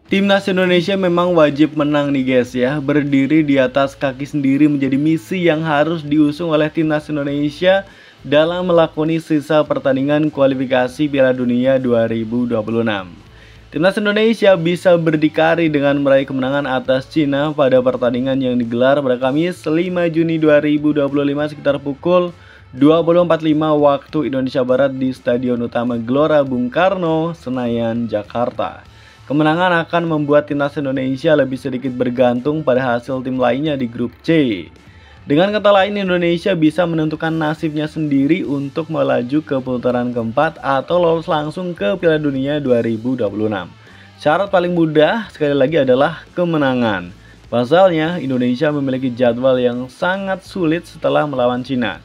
Timnas Indonesia memang wajib menang nih guys ya. Berdiri di atas kaki sendiri menjadi misi yang harus diusung oleh Timnas Indonesia dalam melakoni sisa pertandingan kualifikasi Piala Dunia 2026. Timnas Indonesia bisa berdikari dengan meraih kemenangan atas Cina pada pertandingan yang digelar pada Kamis 5 Juni 2025 sekitar pukul 20.45 waktu Indonesia Barat di Stadion Utama Gelora Bung Karno, Senayan, Jakarta. Kemenangan akan membuat Timnas Indonesia lebih sedikit bergantung pada hasil tim lainnya di grup C. Dengan kata lain, Indonesia bisa menentukan nasibnya sendiri untuk melaju ke putaran keempat atau lolos langsung ke Piala Dunia 2026. Syarat paling mudah sekali lagi adalah kemenangan. Pasalnya, Indonesia memiliki jadwal yang sangat sulit setelah melawan Cina,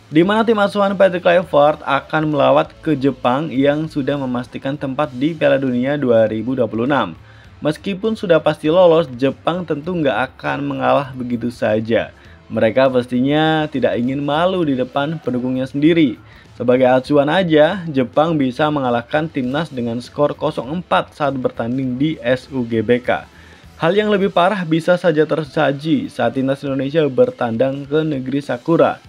di mana tim asuhan Patrick Kluivert akan melawat ke Jepang yang sudah memastikan tempat di Piala Dunia 2026. Meskipun sudah pasti lolos, Jepang tentu nggak akan mengalah begitu saja. Mereka pastinya tidak ingin malu di depan pendukungnya sendiri. Sebagai acuan aja, Jepang bisa mengalahkan timnas dengan skor 0-4 saat bertanding di SUGBK. Hal yang lebih parah bisa saja tersaji saat timnas Indonesia bertandang ke negeri Sakura.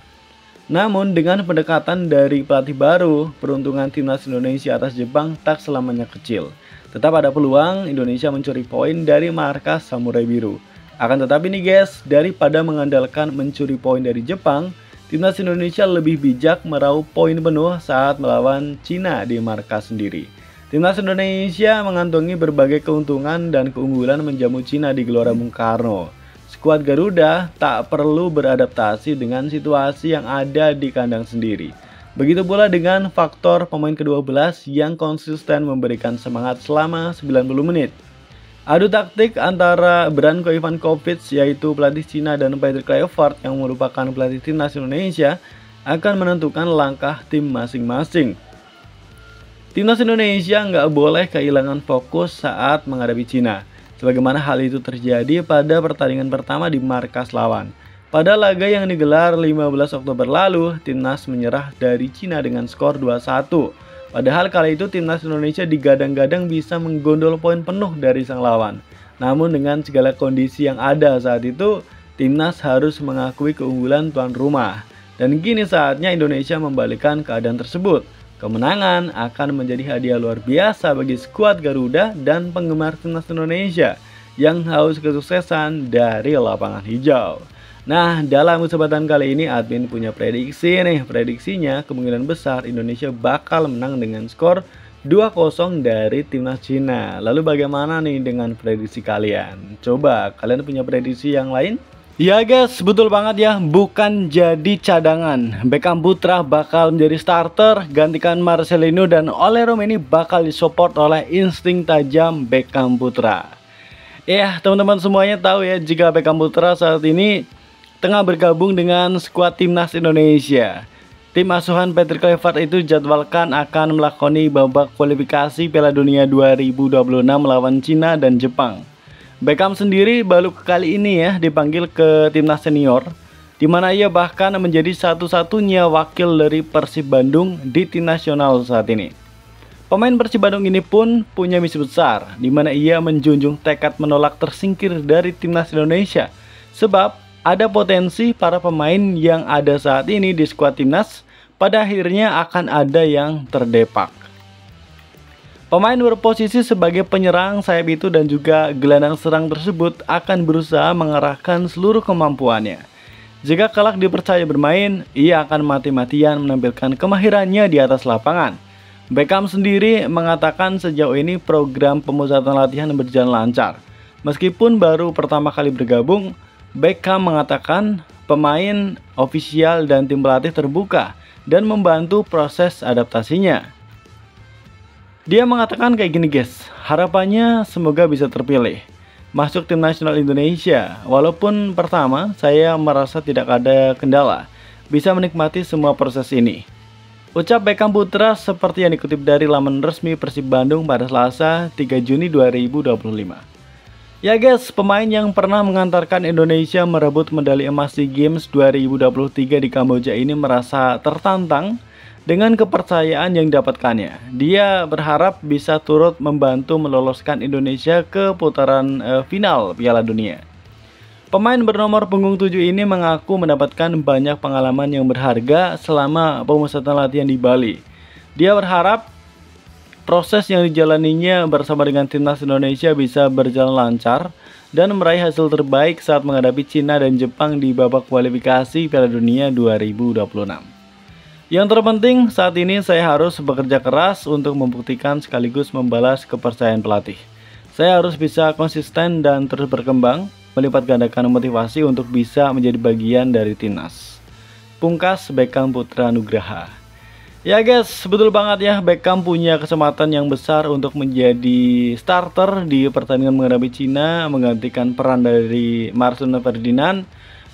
Namun dengan pendekatan dari pelatih baru, peruntungan timnas Indonesia atas Jepang tak selamanya kecil. Tetap ada peluang Indonesia mencuri poin dari markas Samurai Biru. Akan tetapi nih guys, daripada mengandalkan mencuri poin dari Jepang, timnas Indonesia lebih bijak meraup poin penuh saat melawan Cina di markas sendiri. Timnas Indonesia mengantongi berbagai keuntungan dan keunggulan menjamu Cina di Gelora Bung Karno. Skuad Garuda tak perlu beradaptasi dengan situasi yang ada di kandang sendiri. Begitu pula dengan faktor pemain ke-12 yang konsisten memberikan semangat selama 90 menit. Adu taktik antara Branko Ivankovic yaitu pelatih Cina dan Patrick Kluivert yang merupakan pelatih timnas Indonesia akan menentukan langkah tim masing-masing. Timnas Indonesia nggak boleh kehilangan fokus saat menghadapi Cina, sebagaimana hal itu terjadi pada pertandingan pertama di markas lawan. Pada laga yang digelar 15 Oktober lalu, timnas menyerah dari Cina dengan skor 2-1. Padahal kala itu timnas Indonesia digadang-gadang bisa menggondol poin penuh dari sang lawan. Namun dengan segala kondisi yang ada saat itu, timnas harus mengakui keunggulan tuan rumah. Dan kini saatnya Indonesia membalikkan keadaan tersebut. Kemenangan akan menjadi hadiah luar biasa bagi skuad Garuda dan penggemar timnas Indonesia yang haus kesuksesan dari lapangan hijau. Nah, dalam kesempatan kali ini admin punya prediksi nih. Prediksinya kemungkinan besar Indonesia bakal menang dengan skor 2-0 dari timnas Cina. Lalu bagaimana nih dengan prediksi kalian? Coba kalian punya prediksi yang lain? Ya guys, betul banget ya, bukan jadi cadangan. Beckham Putra bakal menjadi starter, gantikan Marcelino, dan Ole Romeni bakal disupport oleh insting tajam Beckham Putra. Ya, teman-teman semuanya tahu ya, jika Beckham Putra saat ini tengah bergabung dengan skuad timnas Indonesia. Tim asuhan Patrick Kluivert itu jadwalkan akan melakoni babak kualifikasi Piala Dunia 2026 melawan Cina dan Jepang. Beckham sendiri baru kali ini ya dipanggil ke timnas senior, di mana ia bahkan menjadi satu-satunya wakil dari Persib Bandung di tim nasional saat ini. Pemain Persib Bandung ini pun punya misi besar, di mana ia menjunjung tekad menolak tersingkir dari timnas Indonesia, sebab ada potensi para pemain yang ada saat ini di skuad timnas pada akhirnya akan ada yang terdepak. Pemain berposisi sebagai penyerang sayap itu dan juga gelandang serang tersebut akan berusaha mengerahkan seluruh kemampuannya. Jika kelak dipercaya bermain, ia akan mati-matian menampilkan kemahirannya di atas lapangan. Beckham sendiri mengatakan sejauh ini program pemusatan latihan berjalan lancar. Meskipun baru pertama kali bergabung, Beckham mengatakan pemain, ofisial, dan tim pelatih terbuka dan membantu proses adaptasinya. Dia mengatakan kayak gini guys, harapannya semoga bisa terpilih masuk tim nasional Indonesia. Walaupun pertama saya merasa tidak ada kendala, bisa menikmati semua proses ini. Ucap Beckham Putra seperti yang dikutip dari laman resmi Persib Bandung pada Selasa 3 Juni 2025. Ya guys, pemain yang pernah mengantarkan Indonesia merebut medali emas SEA Games 2023 di Kamboja ini merasa tertantang Dengan kepercayaan yang didapatkannya, dia berharap bisa turut membantu meloloskan Indonesia ke putaran final Piala Dunia. Pemain bernomor punggung 7 ini mengaku mendapatkan banyak pengalaman yang berharga selama pemusatan latihan di Bali. Dia berharap proses yang dijalaninya bersama dengan timnas Indonesia bisa berjalan lancar dan meraih hasil terbaik saat menghadapi Cina dan Jepang di babak kualifikasi Piala Dunia 2026. Yang terpenting saat ini saya harus bekerja keras untuk membuktikan sekaligus membalas kepercayaan pelatih. Saya harus bisa konsisten dan terus berkembang, melipat gandakan motivasi untuk bisa menjadi bagian dari timnas. Pungkas Beckham Putra Nugraha. Ya guys, betul banget ya, Beckham punya kesempatan yang besar untuk menjadi starter di pertandingan menghadapi Cina, menggantikan peran dari Marcelino Ferdinand.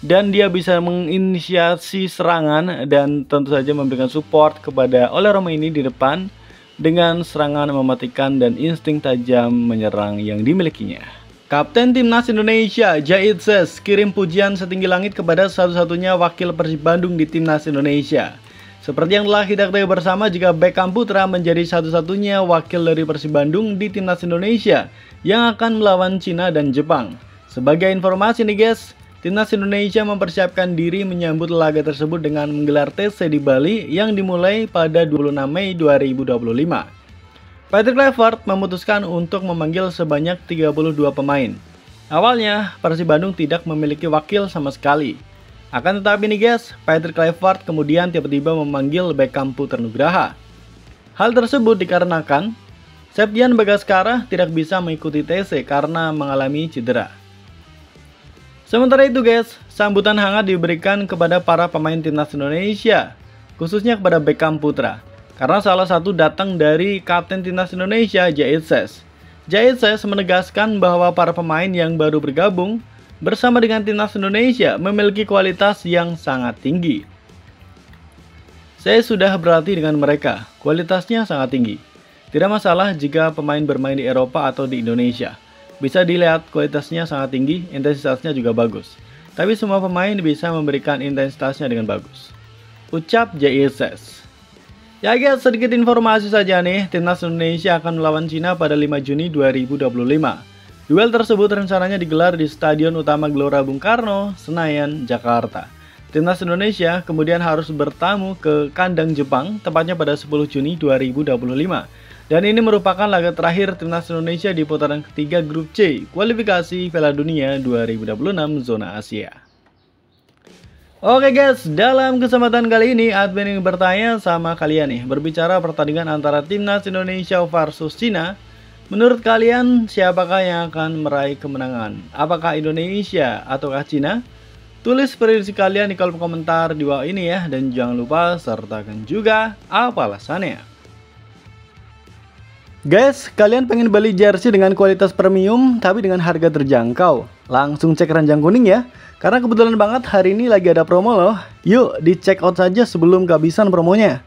Dan dia bisa menginisiasi serangan dan tentu saja memberikan support kepada Oleh Romaini di depan dengan serangan mematikan dan insting tajam menyerang yang dimilikinya. Kapten Timnas Indonesia Jahid Zes kirim pujian setinggi langit kepada satu-satunya wakil Persib Bandung di Timnas Indonesia. Seperti yang telah kita ketahui bersama, jika Beckham Putra menjadi satu-satunya wakil dari Persib Bandung di Timnas Indonesia yang akan melawan Cina dan Jepang. Sebagai informasi nih guys, Timnas Indonesia mempersiapkan diri menyambut laga tersebut dengan menggelar TC di Bali yang dimulai pada 26 Mei 2025. Patrick Kluivert memutuskan untuk memanggil sebanyak 32 pemain. Awalnya, Persib Bandung tidak memiliki wakil sama sekali. Akan tetapi nih guys, Patrick Kluivert kemudian tiba-tiba memanggil Beckham Putra Nugraha. Hal tersebut dikarenakan Septian Bagaskara tidak bisa mengikuti TC karena mengalami cedera. Sementara itu guys, sambutan hangat diberikan kepada para pemain Timnas Indonesia, khususnya kepada Beckham Putra, karena salah satu datang dari Kapten Timnas Indonesia Jahid Zes. Jahid Zes menegaskan bahwa para pemain yang baru bergabung bersama dengan Timnas Indonesia memiliki kualitas yang sangat tinggi. Saya sudah berlatih dengan mereka, kualitasnya sangat tinggi. Tidak masalah jika pemain bermain di Eropa atau di Indonesia. Bisa dilihat kualitasnya sangat tinggi, intensitasnya juga bagus. Tapi semua pemain bisa memberikan intensitasnya dengan bagus, ucap Jahid Zes. Ya guys, sedikit informasi saja nih, Timnas Indonesia akan melawan Cina pada 5 Juni 2025. Duel tersebut rencananya digelar di Stadion Utama Gelora Bung Karno, Senayan, Jakarta. Timnas Indonesia kemudian harus bertamu ke kandang Jepang, tepatnya pada 10 Juni 2025. Dan ini merupakan laga terakhir Timnas Indonesia di putaran ketiga Grup C, kualifikasi Piala Dunia 2026 zona Asia. Oke guys, dalam kesempatan kali ini admin ingin bertanya sama kalian nih, berbicara pertandingan antara Timnas Indonesia versus Cina. Menurut kalian siapakah yang akan meraih kemenangan? Apakah Indonesia ataukah Cina? Tulis prediksi kalian di kolom komentar di bawah ini ya, dan jangan lupa sertakan juga apa alasannya. Guys, kalian pengen beli jersey dengan kualitas premium tapi dengan harga terjangkau? Langsung cek ranjang kuning ya, karena kebetulan banget hari ini lagi ada promo loh. Yuk, di check out saja sebelum kehabisan promonya.